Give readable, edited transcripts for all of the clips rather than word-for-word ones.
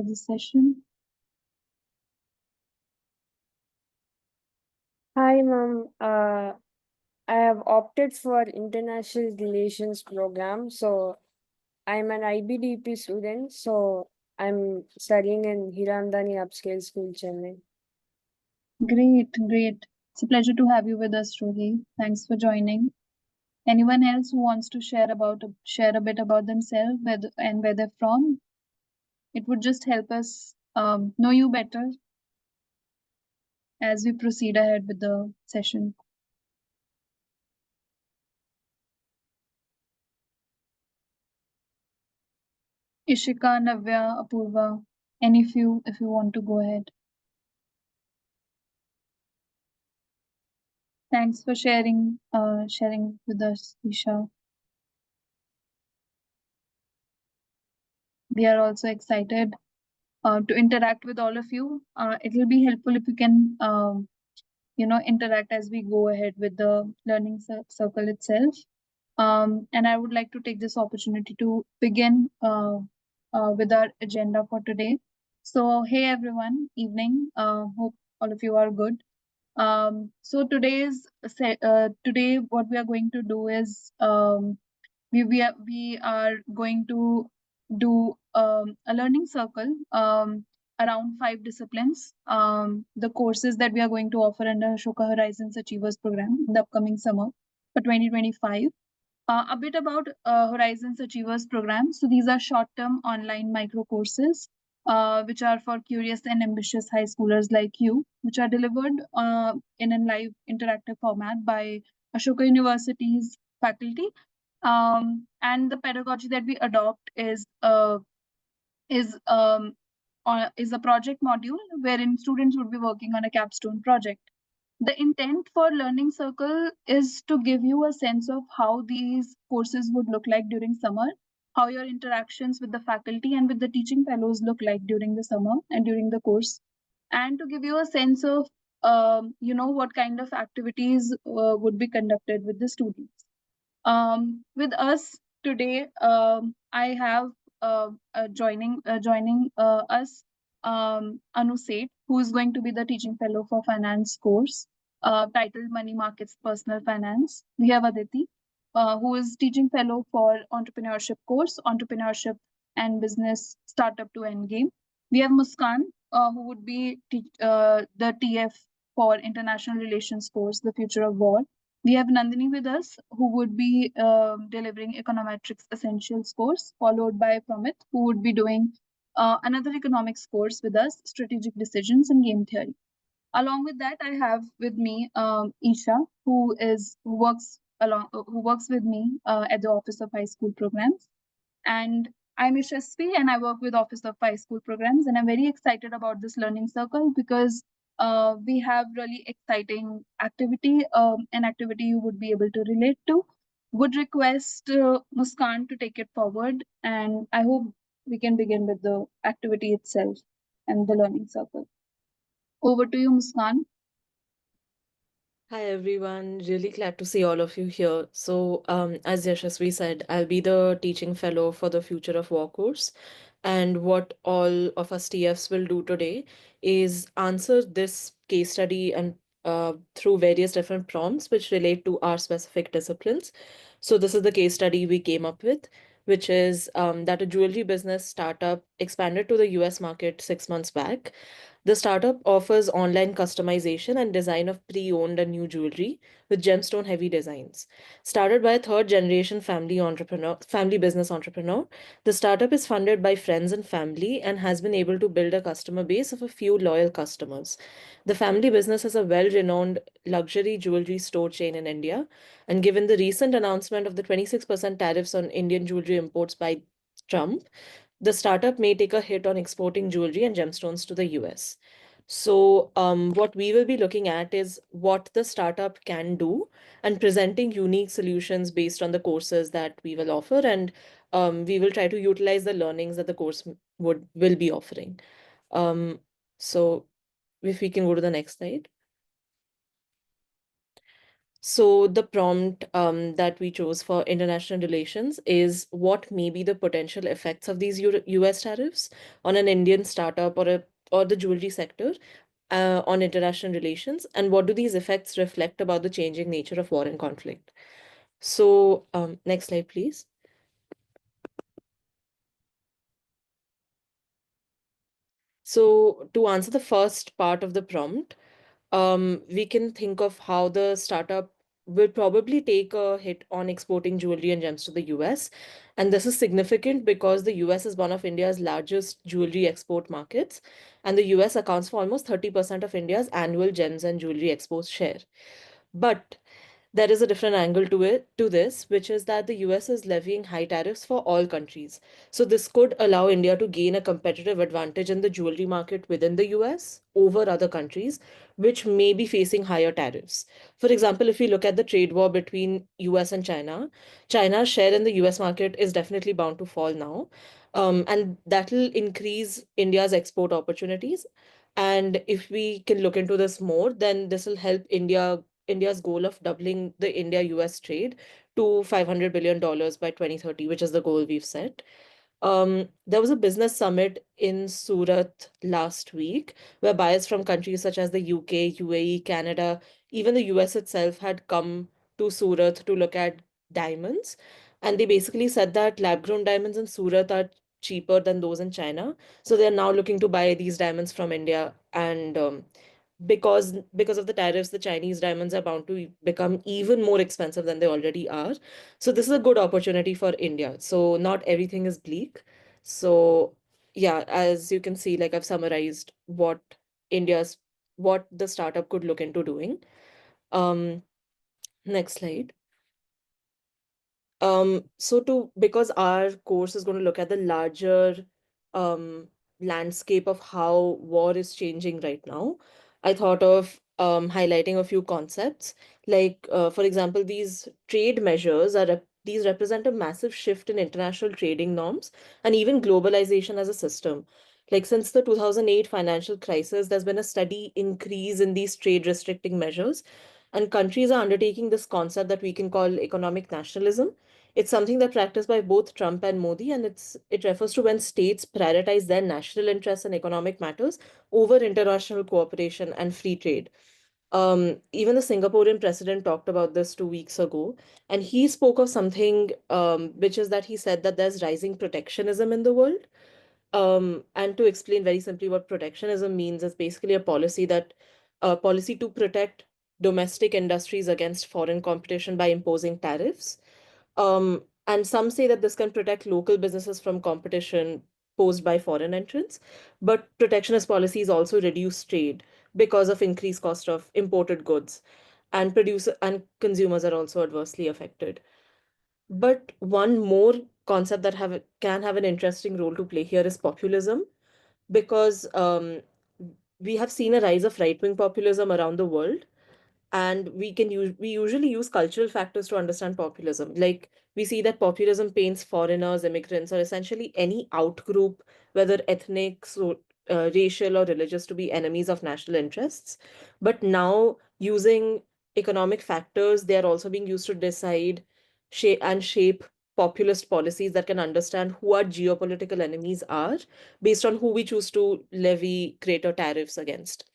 for this session? Hi, ma'am. I have opted for International Relations program. So I'm an IBDP student. So I'm studying in Hiramdani Upscale School, Chennai. Great, great. It's a pleasure to have you with us, Rohi. Thanks for joining. Anyone else who wants to share a bit about themselves and where they're from? It would just help us know you better as we proceed ahead with the session. Ishika, Navya, Apurva, any of you, if you want to go ahead. Thanks for sharing with us, Isha. We are also excited to interact with all of you. It will be helpful if you can, interact as we go ahead with the learning circle itself. And I would like to take this opportunity to begin with our agenda for today. So, hey everyone, evening. Hope all of you are good. So today what we are going to do is we are going to do a learning circle around 5 disciplines. The courses that we are going to offer under Ashoka Horizons Achievers Program in the upcoming summer for 2025. A bit about Horizons Achievers Program. So these are short-term online micro courses which are for curious and ambitious high schoolers like you, which are delivered in a live interactive format by Ashoka University's faculty. And the pedagogy that we adopt is is a project module wherein students would be working on a capstone project. The intent for Learning Circle is to give you a sense of how these courses would look like during summer, how your interactions with the faculty and with the teaching fellows look like during the summer and during the course, and to give you a sense of what kind of activities would be conducted with the students. With us today, I have joining us Anu Seth, who is going to be the teaching fellow for finance course titled Money Markets Personal Finance. We have Aditi, who is teaching fellow for entrepreneurship course, entrepreneurship and business startup to endgame. We have Muskan, who would be the TF for international relations course, the future of war. We have Nandini with us, who would be delivering Econometrics Essentials course, followed by Pramit, who would be doing another economics course with us, Strategic Decisions and Game Theory. Along with that, I have with me Isha, who works with me at the Office of High School Programs. And I'm Yashasvi, and I work with Office of High School Programs. And I'm very excited about this learning circle because we have really exciting activity, an activity you would be able to relate to. Would request Muskan to take it forward, and I hope we can begin with the activity itself and the learning circle. Over to you, Muskan. Hi everyone, really glad to see all of you here. So, as Yashasvi said, I'll be the teaching fellow for the Future of War course. And what all of us TFs will do today is answer this case study and through various different prompts which relate to our specific disciplines. So, this is the case study we came up with, which is that a jewelry business startup expanded to the US market 6 months back. The startup offers online customization and design of pre-owned and new jewelry with gemstone heavy designs. Started by a third generation family business entrepreneur, the startup is funded by friends and family and has been able to build a customer base of a few loyal customers. The family business is a well-renowned luxury jewelry store chain in India, and given the recent announcement of the 26% tariffs on Indian jewelry imports by Trump, the startup may take a hit on exporting jewelry and gemstones to the US. So, what we will be looking at is what the startup can do and presenting unique solutions based on the courses that we will offer. And we will try to utilize the learnings that the course will be offering. Um, so, if we can go to the next slide. So the prompt that we chose for international relations is what may be the potential effects of these US tariffs on an Indian startup or the jewelry sector on international relations, and what do these effects reflect about the changing nature of war and conflict? So next slide, please. So to answer the first part of the prompt, we can think of how the startup will probably take a hit on exporting jewelry and gems to the US. And this is significant because the US is one of India's largest jewelry export markets, and the US accounts for almost 30% of India's annual gems and jewelry exports share. But there is a different angle to this, which is that the US is levying high tariffs for all countries. So this could allow India to gain a competitive advantage in the jewelry market within the US over other countries, which may be facing higher tariffs. For example, if we look at the trade war between US and China, China's share in the US market is definitely bound to fall now. And that will increase India's export opportunities. And if we can look into this more, then this will help India's goal of doubling the India-US trade to $500 billion by 2030, which is the goal we've set. There was a business summit in Surat last week where buyers from countries such as the UK, UAE, Canada, even the US itself had come to Surat to look at diamonds. And they basically said that lab-grown diamonds in Surat are cheaper than those in China. So they're now looking to buy these diamonds from India. And because of the tariffs, the Chinese diamonds are bound to become even more expensive than they already are. So this is a good opportunity for India. So not everything is bleak. So yeah, as you can see, like I've summarized what the startup could look into doing. Um, Next slide. Because our course is going to look at the larger um, landscape of how war is changing right now, I thought of highlighting a few concepts. Like, for example, these trade measures these represent a massive shift in international trading norms and even globalization as a system. Like, since the 2008 financial crisis, there's been a steady increase in these trade restricting measures, and countries are undertaking this concept that we can call economic nationalism. It's something that practiced by both Trump and Modi, and it refers to when states prioritize their national interests and economic matters over international cooperation and free trade. Even the Singaporean president talked about this 2 weeks ago, and he spoke of something which is that he said that there's rising protectionism in the world. And to explain very simply what protectionism means is basically a policy to protect domestic industries against foreign competition by imposing tariffs. And some say that this can protect local businesses from competition posed by foreign entrants, but protectionist policies also reduce trade because of increased cost of imported goods, and producer and consumers are also adversely affected. But one more concept that can have an interesting role to play here is populism, because we have seen a rise of right-wing populism around the world, and we usually use cultural factors to understand populism. Like, we see that populism paints foreigners, immigrants, or essentially any outgroup, whether ethnic, racial, or religious, to be enemies of national interests. But now, using economic factors, they are also being used to decide shape populist policies that can understand who our geopolitical enemies are based on who we choose to levy greater tariffs against.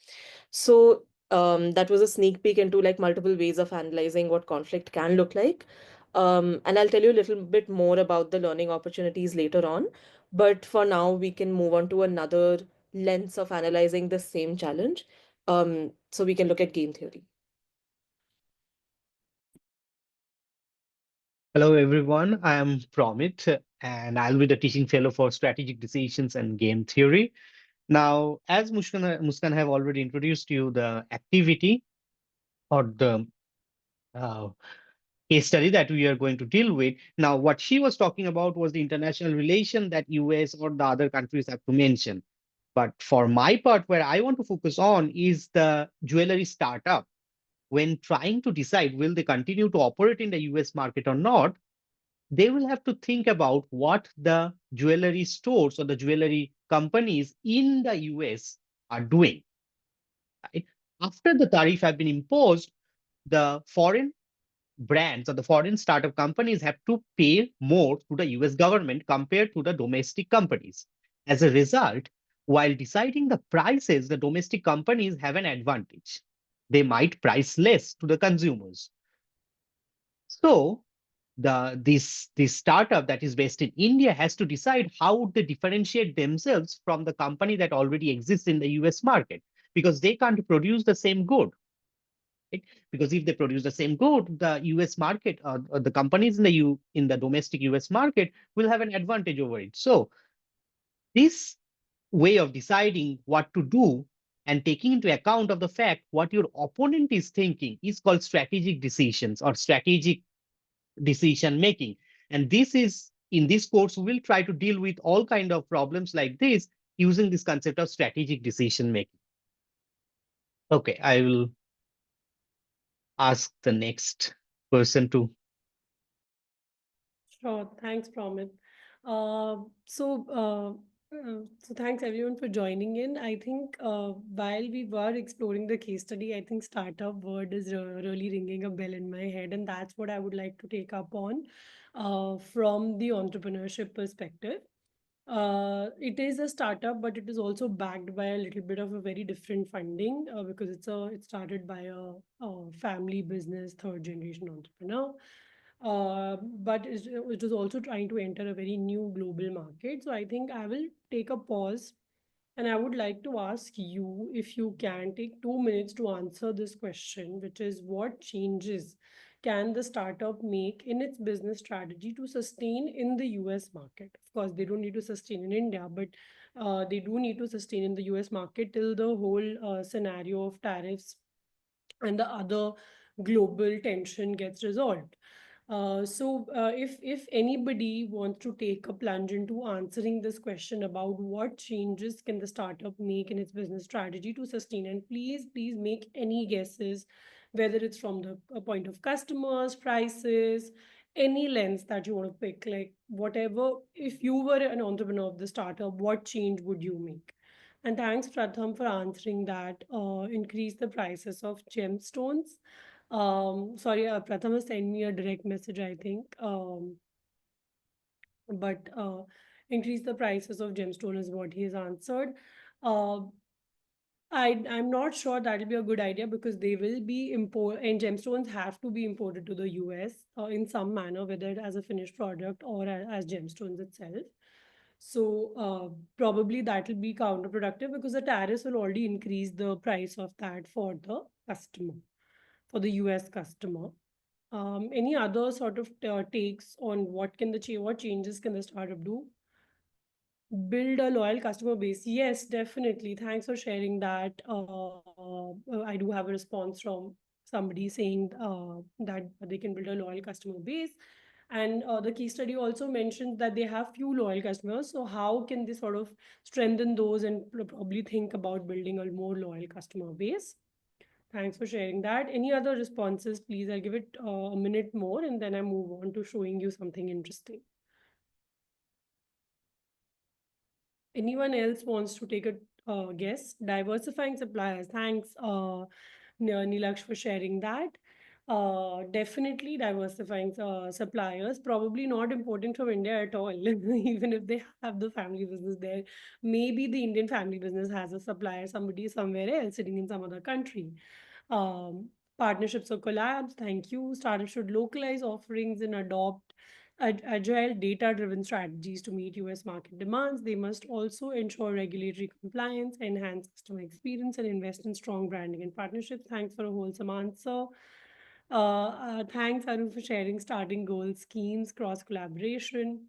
So that was a sneak peek into like multiple ways of analyzing what conflict can look like. And I'll tell you a little bit more about the learning opportunities later on. But for now, we can move on to another lens of analyzing the same challenge. So we can look at game theory. Hello, everyone. I am Promit, and I'll be the teaching fellow for strategic decisions and game theory. Now, as Muskan have already introduced you the activity or the uh, case study that we are going to deal with. Now, what she was talking about was the international relation that US or the other countries have to mention. But for my part, where I want to focus on is the jewelry startup. When trying to decide will they continue to operate in the US market or not, they will have to think about what the jewelry stores or the jewelry companies in the US are doing. Right? After the tariff have been imposed, the foreign brands or the foreign startup companies have to pay more to the US government compared to the domestic companies. As a result, while deciding the prices, the domestic companies have an advantage. They might price less to the consumers. So this startup that is based in India has to decide how they differentiate themselves from the company that already exists in the US market, because they can't produce the same good. Right? Because if they produce the same good, the US market or the companies in the domestic US market will have an advantage over it. So this way of deciding what to do and taking into account of the fact what your opponent is thinking is called strategic decisions or strategic decision making. And this is in this course, we will try to deal with all kind of problems like this using this concept of strategic decision making. Okay, I will ask the next person to. Sure. Thanks, Pramit. So thanks everyone for joining in. I think while we were exploring the case study, I think startup word is really ringing a bell in my head, and that's what I would like to take up on from the entrepreneurship perspective. It is a startup, but it is also backed by a little bit of a very different funding because it started by a family business, third generation entrepreneur. But it is also trying to enter a very new global market. So I think I will take a pause and I would like to ask you if you can take 2 minutes to answer this question, which is what changes can the startup make in its business strategy to sustain in the US market? Of course, they don't need to sustain in India, but they do need to sustain in the US market till the whole scenario of tariffs and the other global tension gets resolved. If anybody wants to take a plunge into answering this question about what changes can the startup make in its business strategy to sustain, and please make any guesses, whether it's from the point of customers, prices, any lens that you want to pick, like whatever. If you were an entrepreneur of the startup, what change would you make? And thanks, Pratham, for answering that. Increase the prices of gemstones. Sorry, Pratham has sent me a direct message, I think. But increase the prices of gemstone is what he has answered. Uh, I'm not sure that'll be a good idea because they will be import and gemstones have to be imported to the US in some manner, whether as a finished product or as gemstones itself. So probably that will be counterproductive because the tariffs will already increase the price of that for the customer, for the US customer. Any other sort of takes on what changes can the startup do? Build a loyal customer base. Yes, definitely. Thanks for sharing that. I do have a response from somebody saying that they can build a loyal customer base. And the case study also mentions that they have few loyal customers. So how can they sort of strengthen those and probably think about building a more loyal customer base? Thanks for sharing that. Any other responses, please? I'll give it a minute more and then I move on to showing you something interesting. Anyone else wants to take a guess? Diversifying suppliers. Thanks, Nilaksh, for sharing that. Definitely diversifying suppliers. Probably not importing from India at all, even if they have the family business there. Maybe the Indian family business has a supplier, somebody somewhere else sitting in some other country. Partnerships or collabs. Thank you. Startups should localize offerings and adopt agile data-driven strategies to meet US market demands. They must also ensure regulatory compliance, enhance customer experience, and invest in strong branding and partnerships. Thanks for a wholesome answer. Thanks, Arun, for sharing starting goals, schemes, cross collaboration.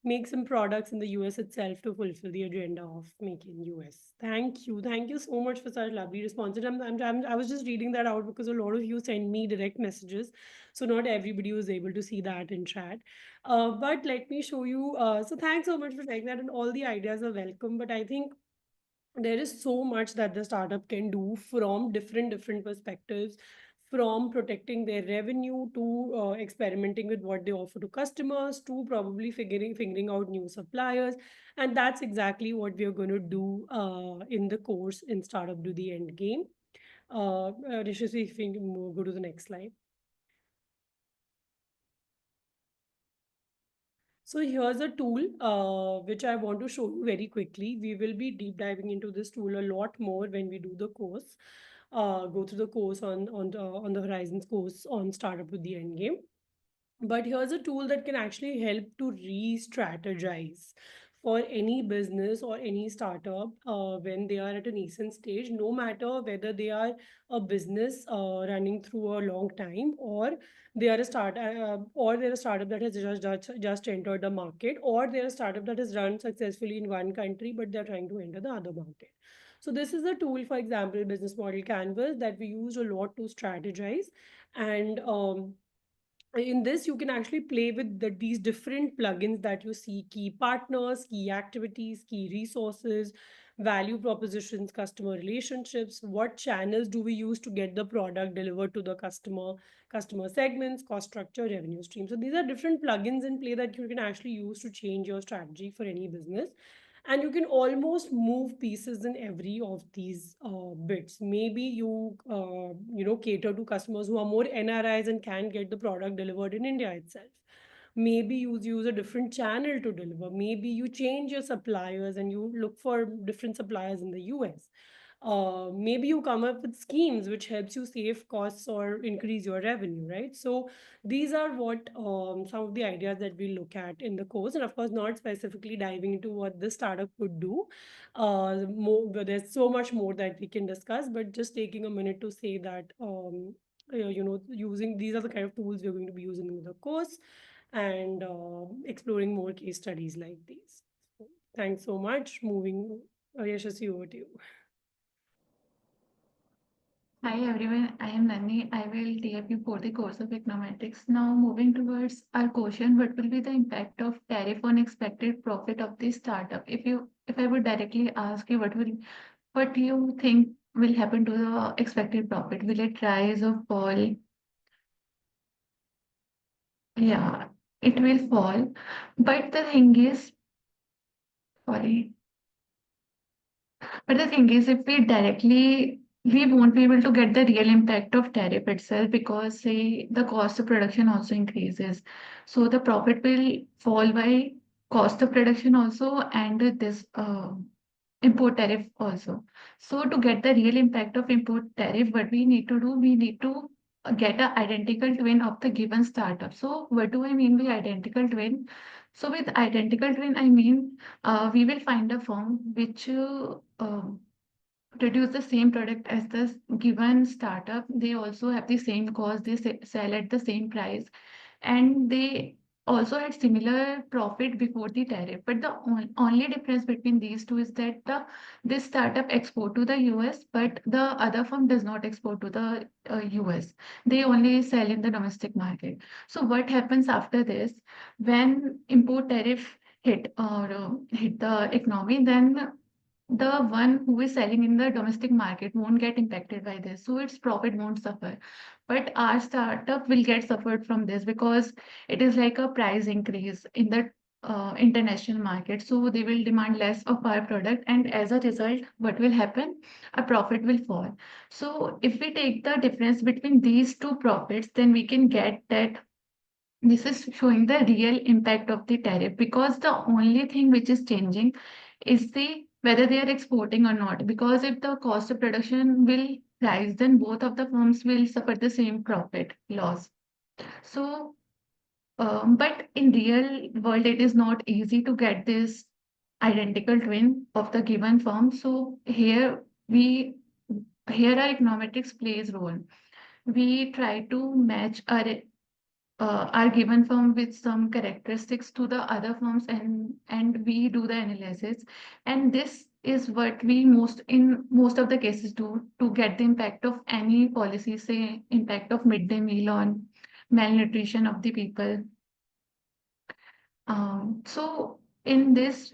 Make some products in the US itself to fulfill the agenda of Make in US. Thank you. Thank you so much for such lovely responses. I was just reading that out because a lot of you send me direct messages. So not everybody was able to see that in chat. But let me show you. So thanks so much for saying that, and all the ideas are welcome. But I think there is so much that the startup can do from different perspectives, from protecting their revenue to experimenting with what they offer to customers to probably figuring out new suppliers. And that's exactly what we are going to do in the course in Startup to the End Game. Rishis, if you can go to the next slide. So here's a tool which I want to show you very quickly. We will be deep diving into this tool a lot more when we do the course. Go through the course on the Horizons course on Startup with the Endgame. But here's a tool that can actually help to re-strategize for any business or any startup when they are at a nascent stage, no matter whether they are a business running through a long time, or they are a or they're a startup that has just entered the market, or they're a startup that has run successfully in one country but they're trying to enter the other market. So this is a tool, for example, business model canvas, that we use a lot to strategize. And in this, you can actually play with these different plugins that you see: key partners, key activities, key resources, value propositions, customer relationships, what channels do we use to get the product delivered to the customer segments, cost structure, revenue stream. So these are different plugins in play that you can actually use to change your strategy for any business. And you can almost move pieces in every of these bits. Maybe you cater to customers who are more NRIs and can get the product delivered in India itself. Maybe you use a different channel to deliver. Maybe you change your suppliers and you look for different suppliers in the US. Maybe you come up with schemes which helps you save costs or increase your revenue, right? So these are what some of the ideas that we look at in the course, and of course not specifically diving into what this startup could do. But there's so much more that we can discuss, but just taking a minute to say that using these are the kind of tools we're going to be using in the course, and exploring more case studies like these. So, thanks so much. Moving, Yashasvi, over to you. Hi everyone, I am Nani. I will take you for the course of econometrics. Now moving towards our question, what will be the impact of tariff on expected profit of the startup? If I would directly ask you what do you think will happen to the expected profit? Will it rise or fall? Yeah, it will fall. But the thing is, sorry. But the thing is, if we won't be able to get the real impact of tariff itself, because say the cost of production also increases. So the profit will fall by cost of production also, and this import tariff also. So to get the real impact of import tariff, what we need to do, we need to get an identical twin of the given startup. So what do I mean by identical twin? So with identical twin, I mean we will find a firm which produce the same product as the given startup. They also have the same cost, they sell at the same price, and they also had similar profit before the tariff. But the only difference between these two is that this startup export to the US, but the other firm does not export to the US. They only sell in the domestic market. So what happens after this, when import tariff hit or hit the economy, then the one who is selling in the domestic market won't get impacted by this, so its profit won't suffer. But our startup will get suffered from this because it is like a price increase in the international market. So they will demand less of our product, and as a result, what will happen? Our profit will fall. So if we take the difference between these two profits, then we can get that this is showing the real impact of the tariff, because the only thing which is changing is the whether they are exporting or not. Because if the cost of production will rise, then both of the firms will suffer the same profit loss. So, but in real world, it is not easy to get this identical twin of the given firm. So here our econometrics plays role. We try to match our given firm with some characteristics to the other firms, and we do the analysis, and this is what we in most of the cases do to get the impact of any policy, say impact of midday meal on malnutrition of the people. So in this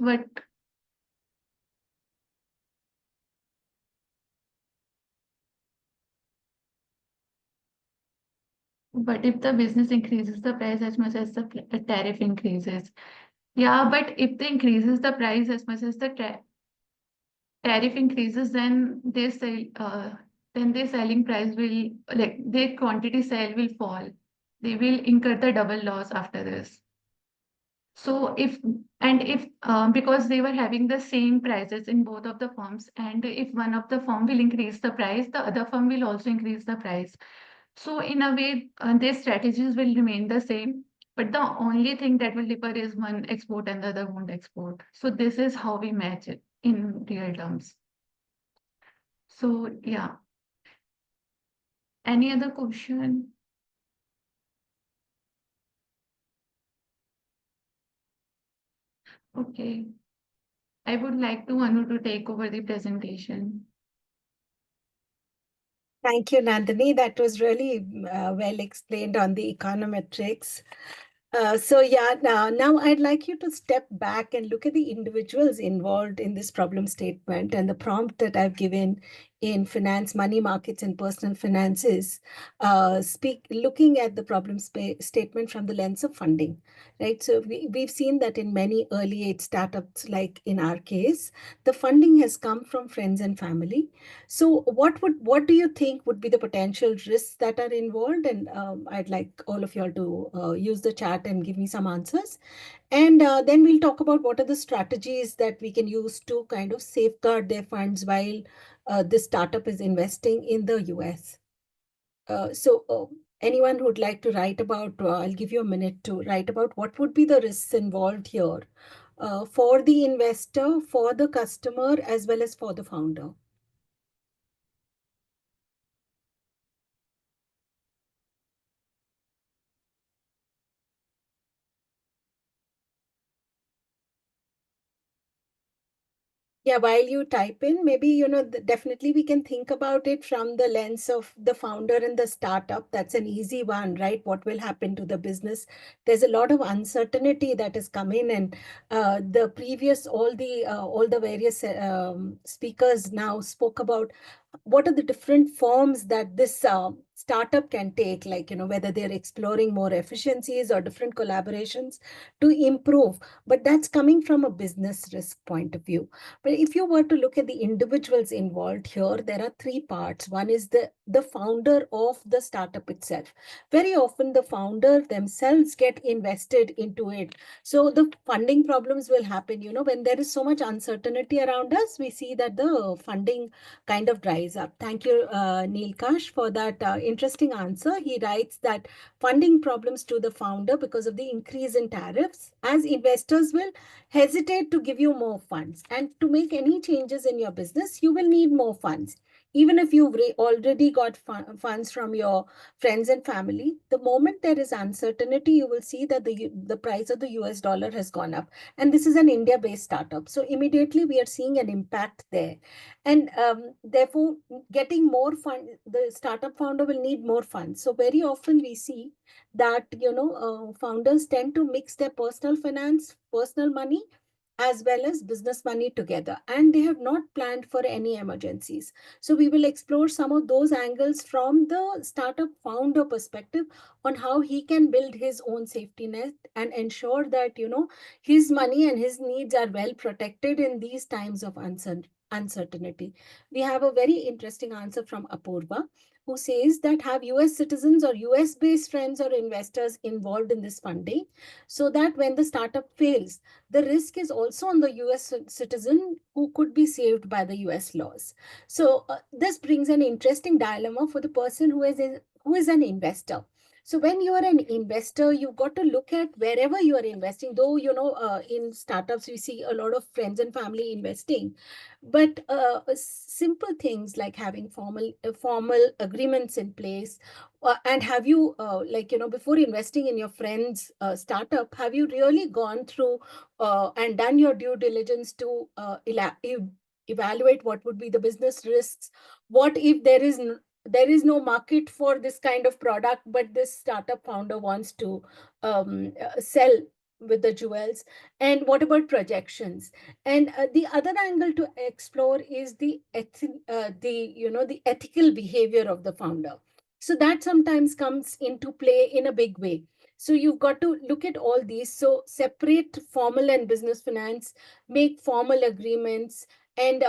but if the business increases the price as much as the tariff increases, yeah, but if they increases the price as much as the tariff increases, then their selling price will, like their quantity sale will fall. They will incur the double loss after this. So if because they were having the same prices in both of the firms, and if one of the firm will increase the price, the other firm will also increase the price. So in a way, their strategies will remain the same, but the only thing that will differ is one export and the other won't export. So this is how we match it in real terms. So yeah. Any other question? Okay. I would like to Anu to take over the presentation. Thank you, Nandini. That was really well explained on the econometrics. So yeah, now I'd like you to step back and look at the individuals involved in this problem statement and the prompt that I've given in finance, money markets, and personal finances. Looking at the problem statement from the lens of funding, right? So we've seen that in many early age startups, like in our case, the funding has come from friends and family. So what do you think would be the potential risks that are involved? And I'd like all of you all to use the chat and give me some answers. And then we'll talk about what are the strategies that we can use to kind of safeguard their funds while this startup is investing in the US. Anyone who'd like to write about, I'll give you a minute to write about what would be the risks involved here for the investor, for the customer, as well as for the founder. Yeah, while you type in, maybe, definitely we can think about it from the lens of the founder and the startup. That's an easy one, right? What will happen to the business? There's a lot of uncertainty that has come in, and all the various speakers now spoke about what are the different forms that this startup can take, like, whether they're exploring more efficiencies or different collaborations to improve. But that's coming from a business risk point of view. But if you were to look at the individuals involved here, there are three parts. One is the founder of the startup itself. Very often the founder themselves get invested into it. So the funding problems will happen, when there is so much uncertainty around us, we see that the funding kind of dries up. Thank you, Neelkash, for that interesting answer. He writes that funding problems to the founder because of the increase in tariffs, as investors will hesitate to give you more funds. And to make any changes in your business, you will need more funds. Even if you've already got funds from your friends and family, the moment there is uncertainty, you will see that the price of the US dollar has gone up. And this is an India-based startup. So immediately we are seeing an impact there. And therefore, getting more fund, the startup founder will need more funds. So very often we see that, founders tend to mix their personal finance, personal money, as well as business money together, and they have not planned for any emergencies. So we will explore some of those angles from the startup founder perspective on how he can build his own safety net and ensure that, his money and his needs are well protected in these times of uncertainty. We have a very interesting answer from Apurva, who says that have US citizens or US based friends or investors involved in this funding, so that when the startup fails, the risk is also on the US citizen who could be saved by the US laws. So this brings an interesting dilemma for the person who is an investor. So when you are an investor, you've got to look at wherever you are investing, though, in startups, we see a lot of friends and family investing. But simple things like having formal agreements in place, and have you, before investing in your friend's startup, have you really gone through and done your due diligence to evaluate what would be the business risks? What if there is no market for this kind of product, but this startup founder wants to sell with the jewels? And what about projections? And the other angle to explore is the ethical behavior of the founder. So that sometimes comes into play in a big way. So you've got to look at all these. So separate formal and business finance, make formal agreements, and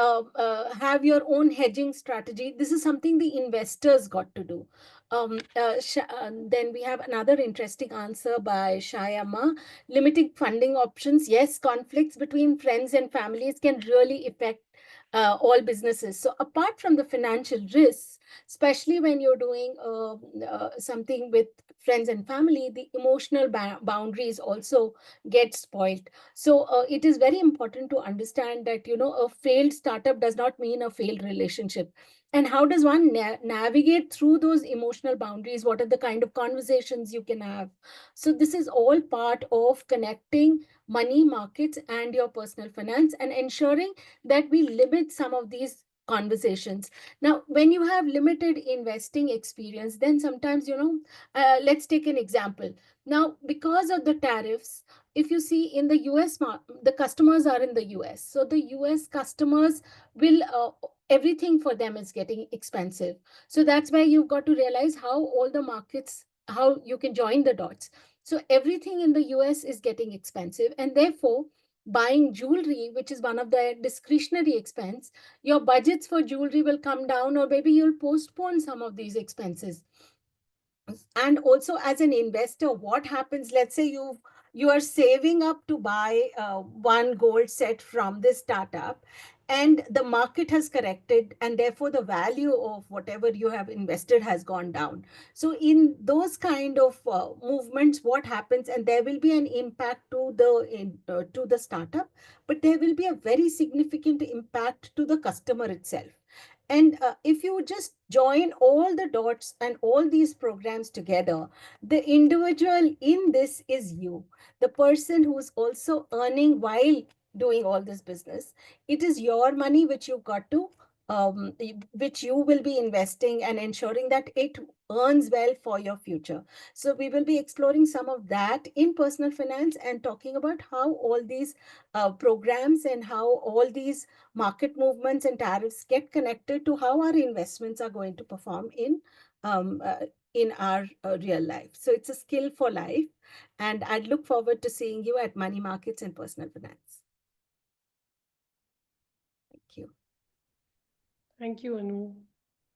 have your own hedging strategy. This is something the investors got to do. Then we have another interesting answer by Shayama. Limiting funding options. Yes, conflicts between friends and families can really affect all businesses. So apart from the financial risks, especially when you're doing something with friends and family, the emotional boundaries also get spoiled. So it is very important to understand that, you know, a failed startup does not mean a failed relationship. And how does one navigate through those emotional boundaries? What are the kind of conversations you can have? So this is all part of connecting money markets and your personal finance, and ensuring that we limit some of these conversations. Now, when you have limited investing experience, then sometimes, you know, let's take an example. Now, because of the tariffs, if you see in the US, the customers are in the US. So the US customers will, everything for them is getting expensive. So that's why you've got to realize how all the markets, how you can join the dots. So everything in the US is getting expensive, and therefore buying jewelry, which is one of the discretionary expense, your budgets for jewelry will come down, or maybe you'll postpone some of these expenses. And also, as an investor, what happens? Let's say you are saving up to buy one gold set from this startup, and the market has corrected, and therefore the value of whatever you have invested has gone down. So in those kind of movements, what happens? And there will be an impact to the startup, but there will be a very significant impact to the customer itself. And if you just join all the dots and all these programs together, the individual in this is you, the person who's also earning while doing all this business. It is your money which you got to, which you will be investing and ensuring that it earns well for your future. So we will be exploring some of that in personal finance and talking about how all these programs and how all these market movements and tariffs get connected to how our investments are going to perform in our real life. So it's a skill for life, and I'd look forward to seeing you at Money Markets and Personal Finance. Thank you. Thank you, Anu.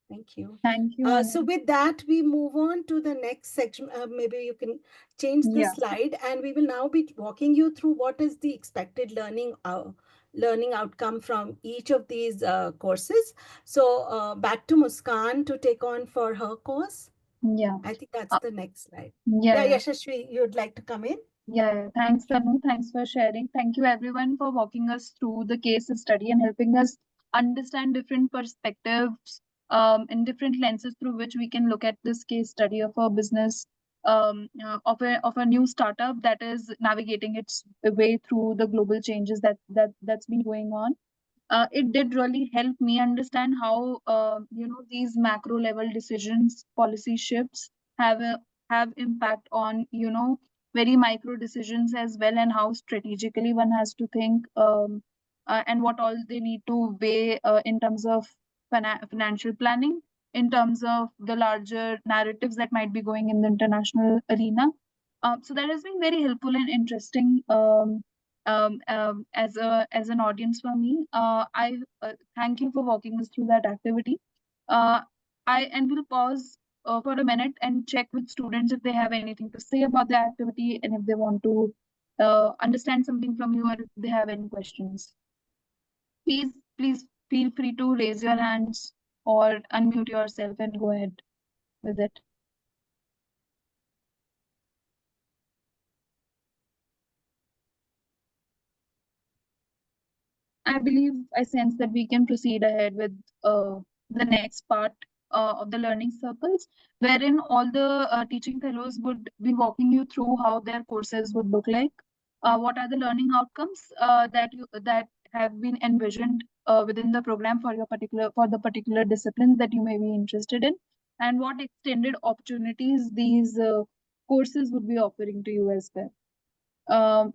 Thank you. Thank you, So Anu. with that, we move on to the next section. Maybe you can change the Yeah. slide, and we will now be walking you through what is the expected learning outcome from each of these courses. So back to Muskan to take on for her course. Yeah. I think that's the next slide. Yeah. Yeah, Yashasvi, you'd like to come in? Yeah. Thanks, Anu. Thanks for sharing. Thank you, everyone, for walking us through the case study and helping us understand different perspectives and different lenses through which we can look at this case study of a business of a new startup that is navigating its way through the global changes that's been going on. It did really help me understand how these macro level decisions, policy shifts have impact on very micro decisions as well, and how strategically one has to think, and what all they need to weigh in terms of financial planning, in terms of the larger narratives that might be going in the international arena. So that has been very helpful and interesting as an audience for me. I thank you for walking us through that activity. I will pause for a minute and check with students if they have anything to say about the activity, and if they want to understand something from you, or if they have any questions. Please feel free to raise your hands or unmute yourself and go ahead with it. I believe I sense that we can proceed ahead with the next part of the learning circles, wherein all the teaching fellows would be walking you through how their courses would look like, what are the learning outcomes that have been envisioned within the program for the particular disciplines that you may be interested in, and what extended opportunities these courses would be offering to you as well.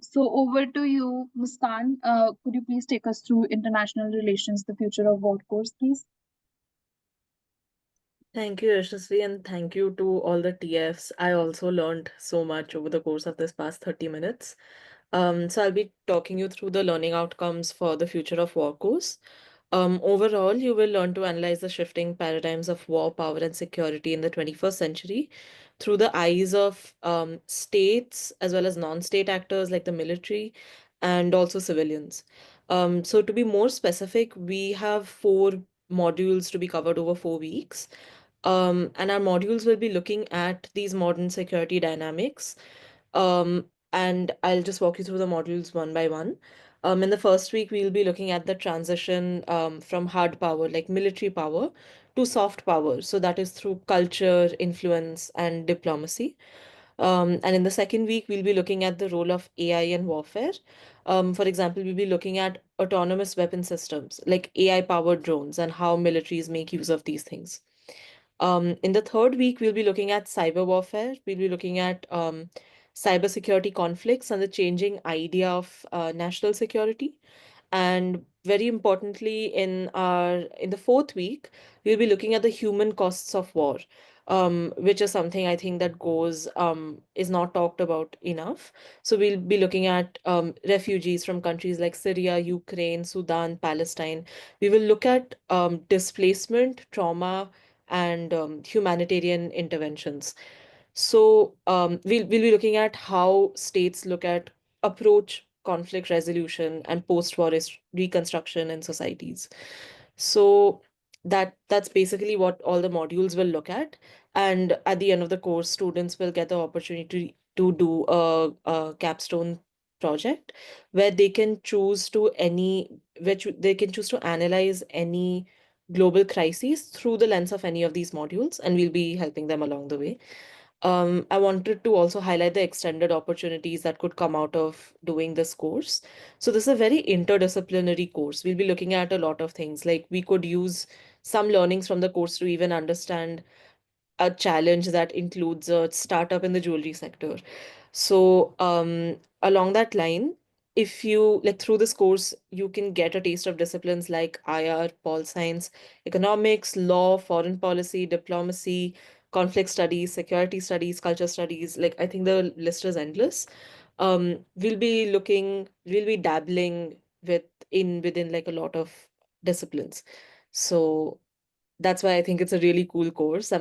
So over to you, Muskan. Could you please take us through international relations, the future of work course, please? Thank you, Yashasvi, and thank you to all the TFs. I also learned so much over the course of this past 30 minutes. So I'll be talking you through the learning outcomes for the future of work course. Overall, you will learn to analyze the shifting paradigms of war, power, and security in the 21st century through the eyes of states as well as non-state actors like the military and also civilians. So to be more specific, we have 4 modules to be covered over 4 weeks. And our modules will be looking at these modern security dynamics. And I'll just walk you through the modules one by one. In the first week, we'll be looking at the transition from hard power, like military power, to soft power. So that is through culture, influence, and diplomacy. And in the second week, we'll be looking at the role of AI in warfare. For example, we'll be looking at autonomous weapon systems like AI-powered drones and how militaries make use of these things. In the third week, we'll be looking at cyber warfare. We'll be looking at cybersecurity conflicts and the changing idea of national security. And very importantly, in the fourth week, we'll be looking at the human costs of war, which is something I think that is not talked about enough. So we'll be looking at refugees from countries like Syria, Ukraine, Sudan, Palestine. We will look at displacement, trauma, and humanitarian interventions. So we'll be looking at how states approach conflict resolution and post-war reconstruction in societies. So that's basically what all the modules will look at. And at the end of the course, students will get the opportunity to do a capstone project where they can choose they can choose to analyze any global crises through the lens of any of these modules, and we'll be helping them along the way. I wanted to also highlight the extended opportunities that could come out of doing this course. So this is a very interdisciplinary course. We'll be looking at a lot of things. Like we could use some learnings from the course to even understand a challenge that includes a startup in the jewelry sector. So along that line, if you like through this course, you can get a taste of disciplines like IR, pol science, economics, law, foreign policy, diplomacy, conflict studies, security studies, culture studies. Like I think the list is endless. We'll be dabbling within like a lot of disciplines. So that's why I think it's a really cool course.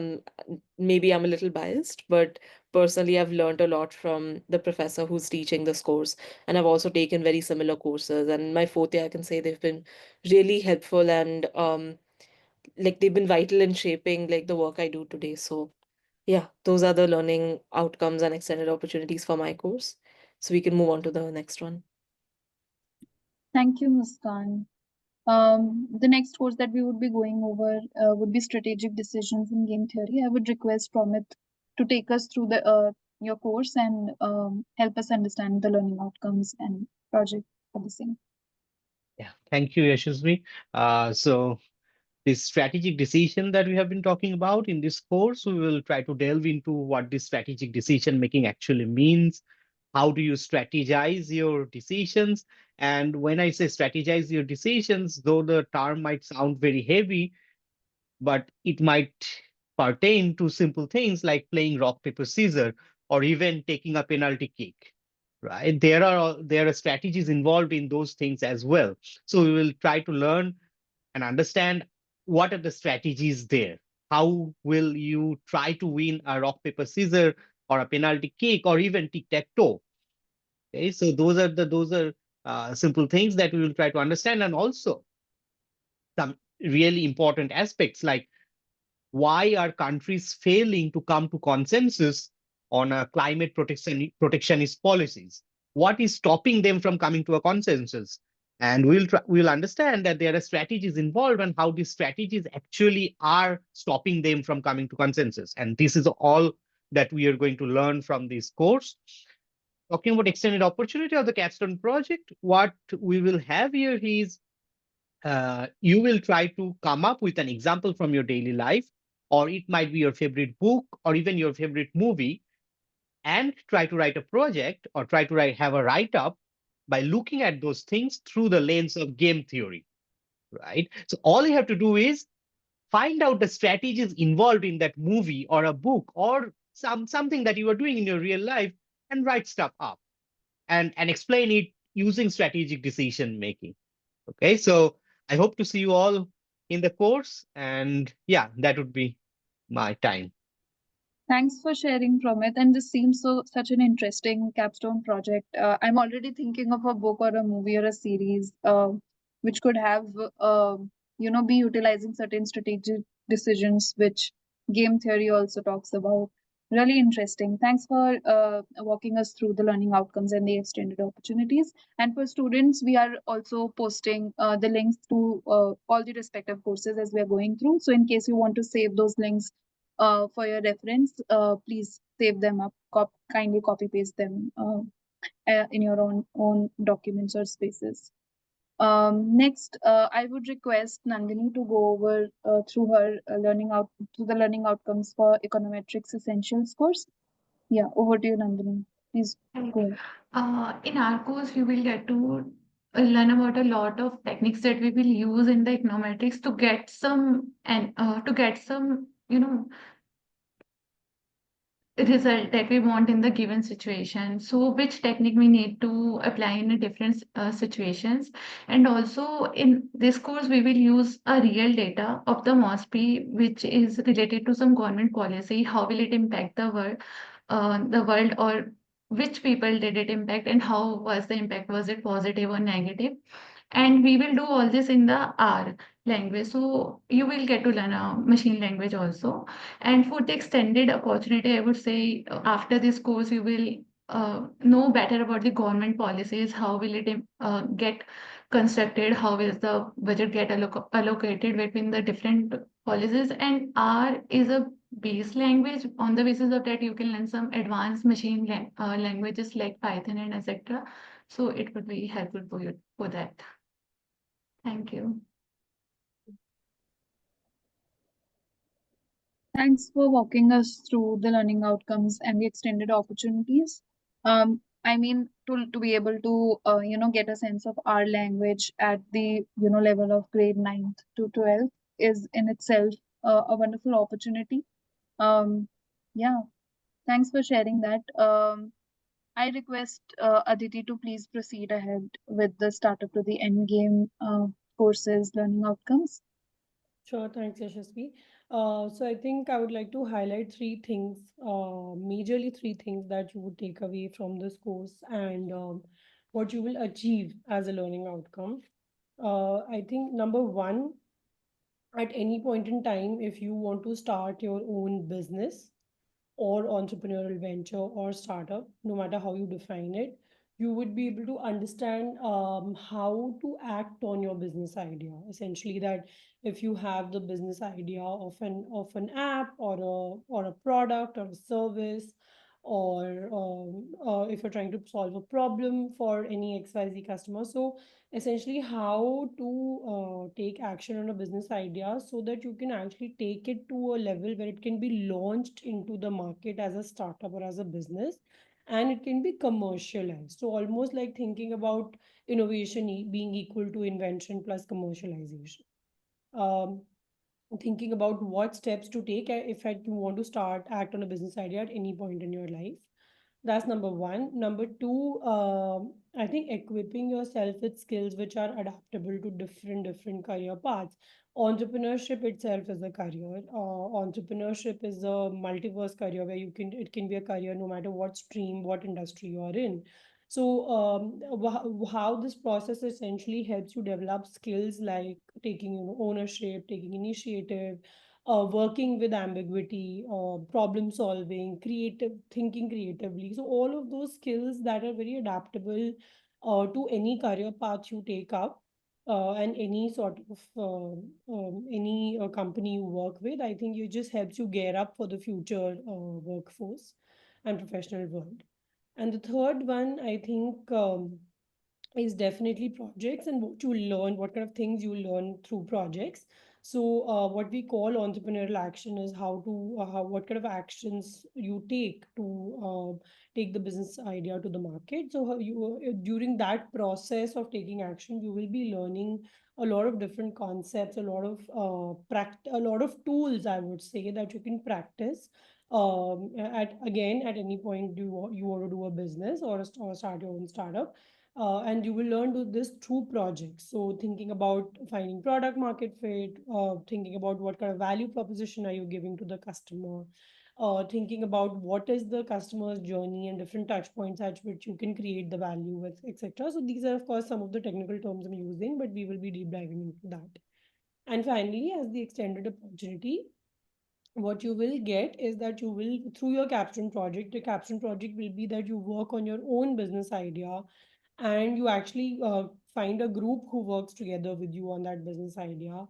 Maybe I'm a little biased, but personally, I've learned a lot from the professor who's teaching this course. And I've also taken very similar courses. And my fourth year, I can say they've been really helpful and like they've been vital in shaping like the work I do today. So yeah, those are the learning outcomes and extended opportunities for my course. So we can move on to the next one. Thank you, Muskan. The next course that we would be going over would be strategic decisions in game theory. I would request Promit to take us through your course and help us understand the learning outcomes and project for the same. Yeah, thank you, Yashasvi. So this strategic decision that we have been talking about in this course, we will try to delve into what this strategic decision making actually means. How do you strategize your decisions? And when I say strategize your decisions, though the term might sound very heavy, but it might pertain to simple things like playing rock, paper, scissors, or even taking a penalty kick, right? There are strategies involved in those things as well. So we will try to learn and understand what are the strategies there. How will you try to win a rock, paper, scissors, or a penalty kick, or even tic-tac-toe? Okay, so those are simple things that we will try to understand, and also some really important aspects like why are countries failing to come to consensus on a climate protectionist policies? What is stopping them from coming to a consensus? And we'll understand that there are strategies involved and how these strategies actually are stopping them from coming to consensus. And this is all that we are going to learn from this course. Talking about extended opportunity of the capstone project, what we will have here is you will try to come up with an example from your daily life, or it might be your favorite book or even your favorite movie, and try to write a project or try to have a write-up by looking at those things through the lens of game theory, right? So all you have to do is find out the strategies involved in that movie or a book or something that you are doing in your real life and write stuff up and explain it using strategic decision making. Okay, so I hope to see you all in the course. And yeah, that would be my time. Thanks for sharing, Promit. And this seems such an interesting capstone project. I'm already thinking of a book or a movie or a series which could have, be utilizing certain strategic decisions, which game theory also talks about. Really interesting. Thanks for walking us through the learning outcomes and the extended opportunities. And for students, we are also posting the links to all the respective courses as we are going through. So in case you want to save those links for your reference, please save them up, kindly copy paste them in your own documents or spaces. Next, I would request Nandini to go over through her the learning outcomes for Econometrics Essentials course. Yeah, over to you, Nandini. Please Right. go ahead. In our course, we will get to learn about a lot of techniques that we will use in the econometrics to get some and to get some, result that we want in the given situation. So which technique we need to apply in a different situations. And also in this course, we will use a real data of the MOSPI, which is related to some government policy. How will it impact the world, or which people did it impact, and how was the impact? Was it positive or negative? And we will do all this in the R language. So you will get to learn a machine language also. And for the extended opportunity, I would say after this course, you will know better about the government policies. How will it get constructed? How will the budget get allocated between the different policies? And R is a base language. On the basis of that, you can learn some advanced languages like Python and etc. So it would be helpful for you for that. Thank you. Thanks for walking us through the learning outcomes and the extended opportunities. I mean, to be able to, get a sense of our language at the, level of grade 9th to 12th is in itself a wonderful opportunity. Yeah, thanks for sharing that. I request Aditi to please proceed ahead with the startup to the end game courses learning outcomes. Sure, thanks, Yashasvi. So I think I would like to highlight three things, majorly three things that you would take away from this course and what you will achieve as a learning outcome. I think number one, at any point in time, if you want to start your own business or entrepreneurial venture or startup, no matter how you define it, you would be able to understand how to act on your business idea. Essentially, that if you have the business idea of an app or a product or a service, or if you're trying to solve a problem for any XYZ customer. So essentially how to take action on a business idea so that you can actually take it to a level where it can be launched into the market as a startup or as a business, and it can be commercialized. So almost like thinking about innovation being equal to invention plus commercialization. um, Thinking about what steps to take if you want to start act on a business idea at any point in your life. That's number one. Number two, I think equipping yourself with skills which are adaptable to different career paths. Entrepreneurship itself is a career. Entrepreneurship is a multiverse career where it can be a career no matter what stream, what industry you are in. So, how this process essentially helps you develop skills like taking ownership, taking initiative, working with ambiguity, problem solving, creative thinking creatively. So all of those skills that are very adaptable to any career path you take up, and any sort of any company you work with. I think it just helps you gear up for the future workforce and professional world. And the third one, I think, is definitely projects and what you learn, what kind of things you learn through projects. So, what we call entrepreneurial action is what kind of actions you take to take the business idea to the market. So, how during that process of taking action, you will be learning a lot of different concepts, a lot of a lot of tools, I would say, that you can practice at any point you want to do a business or start your own startup. And you will learn this through projects. So thinking about finding product market fit, thinking about what kind of value proposition are you giving to the customer, thinking about what is the customer's journey and different touch points at which you can create the value with, etc. So these are of course some of the technical terms I'm using, but we will be deep diving into that. And finally, as the extended opportunity, what you will get is that you will, through your capstone project, the capstone project will be that you work on your own business idea, and you actually find a group who works together with you on that business idea,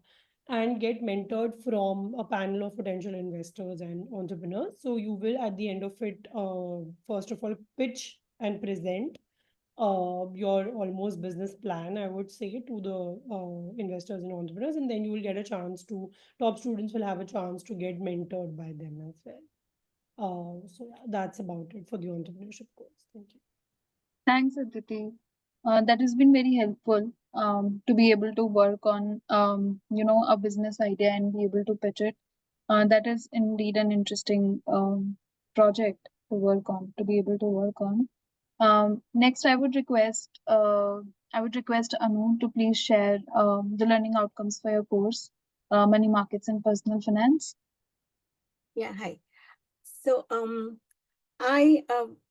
and get mentored from a panel of potential investors and entrepreneurs. So you will at the end of it, first of all, pitch and present your almost business plan, I would say, to the investors and entrepreneurs, and then you will get a chance to, top students will have a chance to get mentored by them as well. So yeah, that's about it for the entrepreneurship course. Thank you. Thanks, Aditi. That has been very helpful to be able to work on, a business idea and be able to pitch it. That is indeed an interesting project to work on, to be able to work on. Next, I would request Anu to please share the learning outcomes for your course, Money Markets and Personal Finance. Yeah, hi. So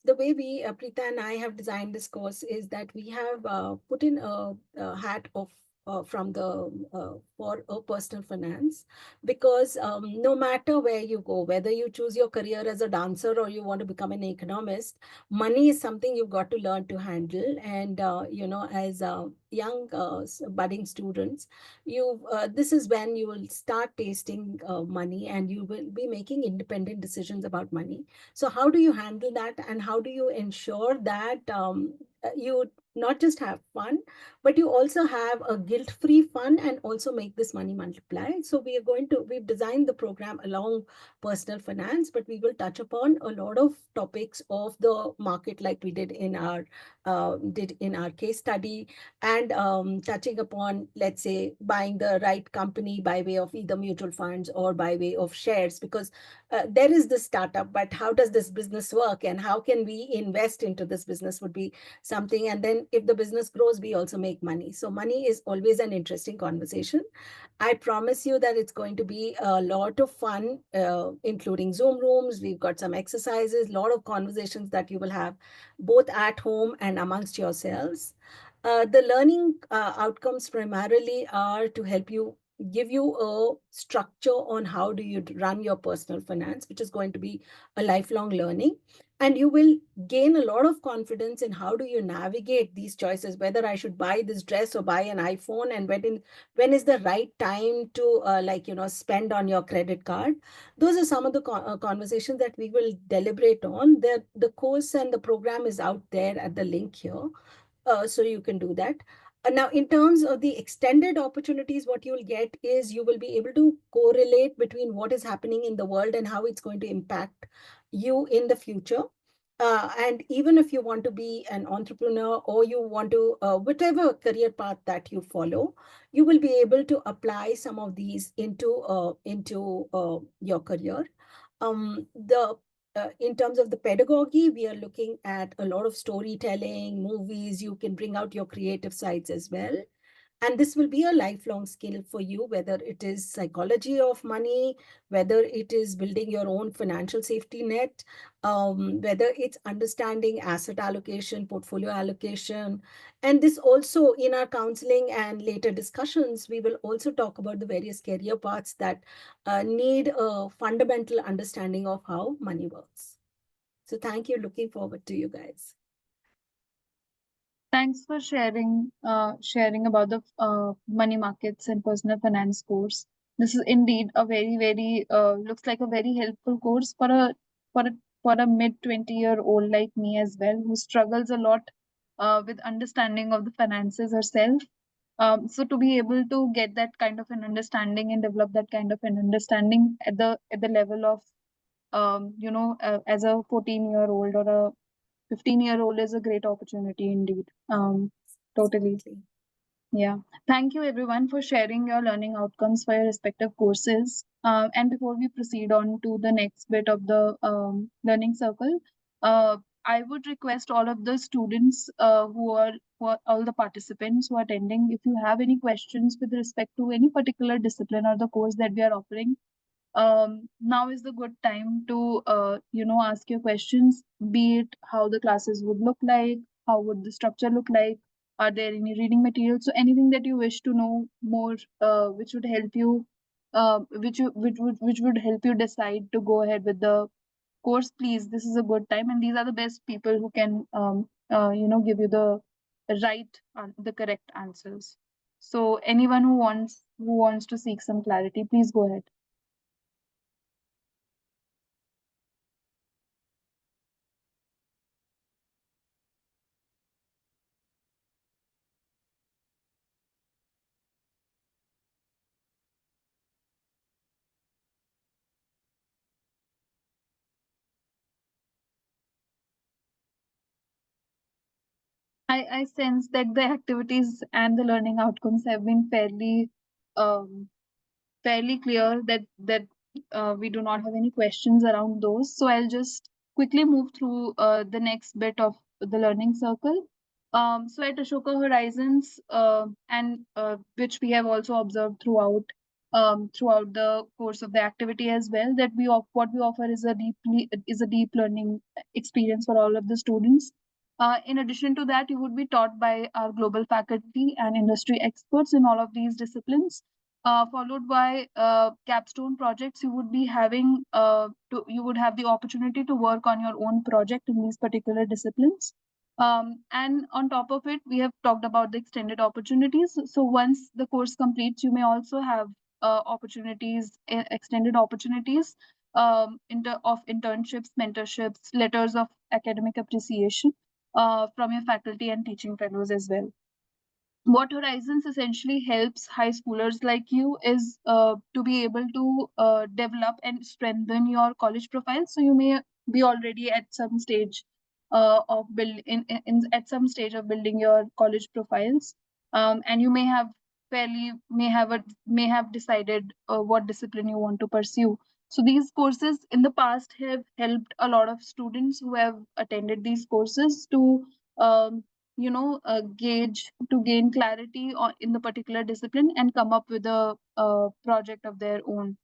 the way we, Preeta and I have designed this course is that we have put in a hat of from the for a personal finance, because no matter where you go, whether you choose your career as a dancer or you want to become an economist, money is something you've got to learn to handle. And as young budding students, this is when you will start tasting money, and you will be making independent decisions about money. So how do you handle that, and how do you ensure that you not just have fun, but you also have a guilt-free fun and also make this money multiply? So we've designed the program along personal finance, but we will touch upon a lot of topics of the market, like we did in our case study, and touching upon, let's say, buying the right company by way of either mutual funds or by way of shares, because there is the startup, but how does this business work and how can we invest into this business would be something. And then if the business grows, we also make money. So money is always an interesting conversation. I promise you that it's going to be a lot of fun, including Zoom rooms. We've got some exercises, a lot of conversations that you will have both at home and amongst yourselves. The learning outcomes primarily are to help you, give you a structure on how do you run your personal finance, which is going to be a lifelong learning. And you will gain a lot of confidence in how do you navigate these choices, whether I should buy this dress or buy an iPhone, and when is the right time to spend on your credit card. Those are some of the conversations that we will deliberate on. The course and the program is out there at the link here. So you can do that. Now, in terms of the extended opportunities, what you will get is you will be able to correlate between what is happening in the world and how it's going to impact you in the future. And even if you want to be an entrepreneur, or you want to, whatever career path that you follow, you will be able to apply some of these into your career. In terms of the pedagogy, we are looking at a lot of storytelling, movies. You can bring out your creative sides as well. And this will be a lifelong skill for you, whether it is psychology of money, whether it is building your own financial safety net, whether it's understanding asset allocation, portfolio allocation. And this also, in our counseling and later discussions, we will also talk about the various career paths that need a fundamental understanding of how money works. So thank you. Looking forward to you guys. Thanks for sharing about the Money Markets and Personal Finance course. This is indeed a very, very looks like a very helpful course for a mid-20-year-old like me as well, who struggles a lot with understanding of the finances herself. So to be able to get that kind of an understanding and develop that kind of an understanding at the level of as a 14-year-old or a 15-year-old is a great opportunity indeed. Totally. Absolutely. Yeah. Thank you everyone for sharing your learning outcomes for your respective courses. And before we proceed on to the next bit of the learning circle, I would request all of the students who are all the participants who are attending, if you have any questions with respect to any particular discipline or the course that we are offering, now is the good time to ask your questions, be it how the classes would look like, how would the structure look like, are there any reading materials, so anything that you wish to know more, which would help you which would help you decide to go ahead with the course, please, this is a good time, and these are the best people who can give you the the correct answers. So anyone who wants to seek some clarity, please go ahead. I sense that the activities and the learning outcomes have been fairly clear, that we do not have any questions around those. So I'll just quickly move through the next bit of the learning circle. So at Ashoka Horizons, and which we have also observed throughout the course of the activity as well, that what we offer is a deep learning experience for all of the students. In addition to that, you would be taught by our global faculty and industry experts in all of these disciplines, followed by capstone projects. You would be having you would have the opportunity to work on your own project in these particular disciplines. And on top of it, we have talked about the extended opportunities. So once the course completes, you may also have extended opportunities of internships, mentorships, letters of academic appreciation from your faculty and teaching fellows as well. What Horizons essentially helps high schoolers like you is to be able to develop and strengthen your college profile. So you may be already at some stage at some stage of building your college profiles, and you may have decided what discipline you want to pursue. So these courses in the past have helped a lot of students who have attended these courses to gain clarity in the particular discipline and come up with a project of their own.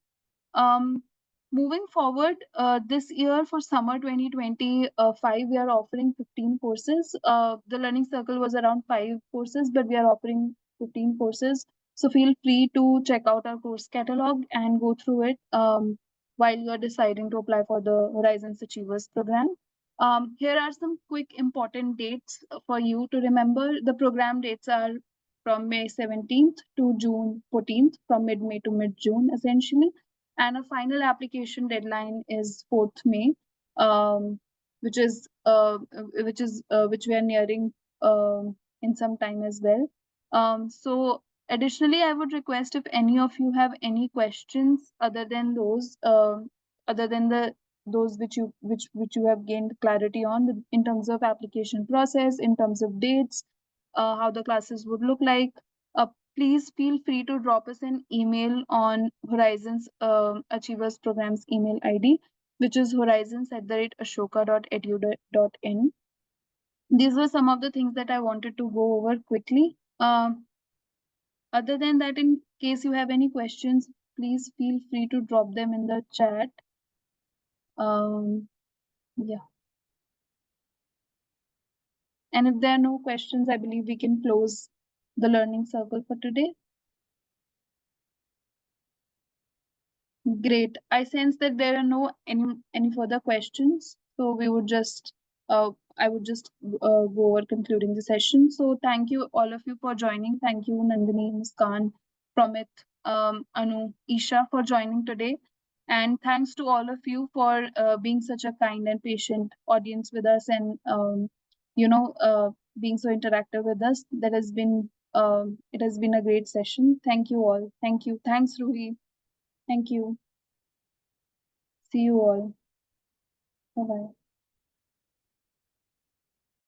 Moving forward, this year for summer 2025, we are offering 15 courses. The learning circle was around 5 courses, but we are offering 15 courses. So feel free to check out our course catalog and go through it while you are deciding to apply for the Horizons Achievers program. Here are some quick important dates for you to remember. The program dates are from May 17th to June 14th, from mid-May to mid-June, essentially. And a final application deadline is 4th May, which we are nearing in some time as well. So additionally, I would request if any of you have any questions other than those which you have gained clarity on, in terms of application process, in terms of dates, how the classes would look like, please feel free to drop us an email on Horizons Achievers Program's email ID, which is horizons@ashoka.edu.in. These were some of the things that I wanted to go over quickly. Other than that, in case you have any questions, please feel free to drop them in the chat. Yeah. And if there are no questions, I believe we can close the learning circle for today. Great. I sense that there are no any further questions, so we would just I would just go over concluding the session. So thank you all of you for joining. Thank you, Nandini, Muskan, Pramit, Anu, Isha, for joining today. And thanks to all of you for being such a kind and patient audience with us, and being so interactive with us. It has been a great session. Thank you all. Thank you. Thanks, Ruhi. Thank you. See you all. Bye-bye.